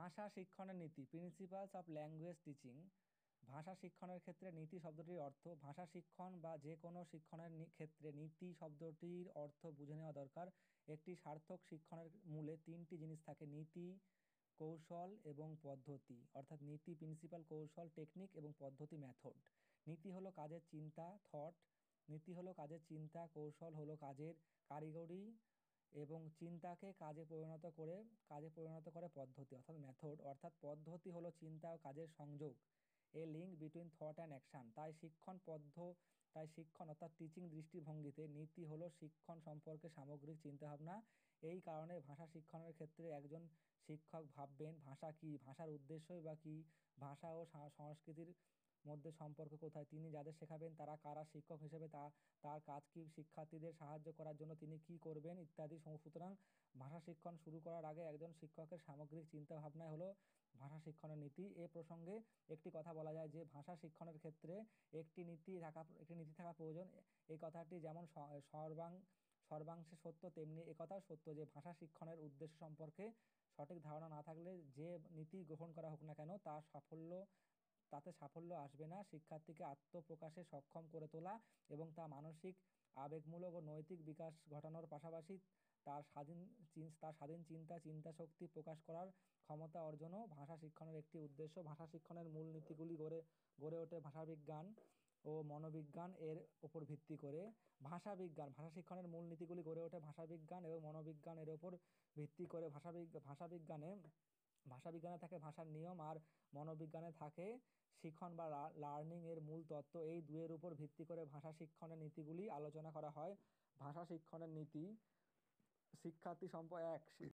ভাষা শিক্ষণের নীতি, principles of language teaching. ভাষা শিক্ষণের ক্ষেত্রে নীতি শব্দটির অর্থ, ভাষা শিক্ষণ বা যে কোনো শিক্ষণের ক্ষেত্রে নীতি শব্দটির অর্থ বুঝে নেওয়া দরকার। একটি সার্থক শিক্ষণের মূলে তিনটি জিনিস থাকে: নীতি, কৌশল এবং পদ্ধতি। অর্থাৎ নীতি প্রিন্সিপাল, কৌশল টেকনিক এবং পদ্ধতি মেথড। নীতি হলো কাজের চিন্তা, থট। নীতি হলো কাজের চিন্তা, কৌশল হলো কাজের কারিগরি এবং চিন্তাকে কাজে পরিণত করে পদ্ধতি অর্থাৎ মেথড। অর্থাৎ পদ্ধতি হলো চিন্তা ও কাজের সংযোগ, এ link between thought and action. তাই শিক্ষণ অর্থাৎ টিচিং দৃষ্টিভঙ্গিতে নীতি হলো শিক্ষণ সম্পর্কে সামগ্রিক চিন্তাভাবনা। এই কারণে ভাষা শিক্ষণের ক্ষেত্রে একজন শিক্ষক ভাববেন ভাষা কি, ভাষার উদ্দেশ্যই বা কি, ভাষা ও সংস্কৃতির মধ্যে সম্পর্ক কোথায়, তিনি যাদের শেখাবেন তারা কারা, শিক্ষক হিসেবে তার কাজ কি, শিক্ষার্থীদের সাহায্য করার জন্য তিনি কি করবেন ইত্যাদি। সুতরাং ভাষা শিক্ষণ শুরু করার আগে একজন শিক্ষকের সামগ্রিক চিন্তা ভাবনাই হলো ভাষা শিক্ষণের নীতি। এ প্রসঙ্গে একটি কথা বলা যায় যে ভাষা শিক্ষণের ক্ষেত্রে একটি নীতি থাকা প্রয়োজন। এই কথাটি যেমন সর্বাংশে সত্য, তেমনি একথাও সত্য যে ভাষা শিক্ষণের উদ্দেশ্য সম্পর্কে সঠিক ধারণা না থাকলে যে নীতি গ্রহণ করা হোক না কেন তাতে সাফল্য আসবে না। শিক্ষার্থীকে আত্মপ্রকাশে সক্ষম করে তোলা এবং তা মানসিক, আবেগমূলক ও নৈতিক বিকাশ ঘটানোর পাশাপাশি তার স্বাধীন চিন্তাশক্তি প্রকাশ করার ক্ষমতা অর্জনও ভাষা শিক্ষণের একটি উদ্দেশ্য। ভাষা শিক্ষণের মূল নীতিগুলি গড়ে গড়ে ওঠে ভাষাবিজ্ঞান ও মনোবিজ্ঞান এর উপর ভিত্তি করে। ভাষা শিক্ষণের মূল নীতিগুলি গড়ে ওঠে ভাষাবিজ্ঞান এবং মনোবিজ্ঞান এর উপর ভিত্তি করে। ভাষাবিজ্ঞানে থাকে ভাষার নিয়ম, আর মনোবিজ্ঞানে থাকে শিখন বা লার্নিং এর মূল তত্ত্ব। এই দুয়ের উপর ভিত্তি করে ভাষা শিক্ষণের নীতিগুলি আলোচনা করা হয়। ভাষা শিক্ষণের নীতি: শিক্ষার্থী এক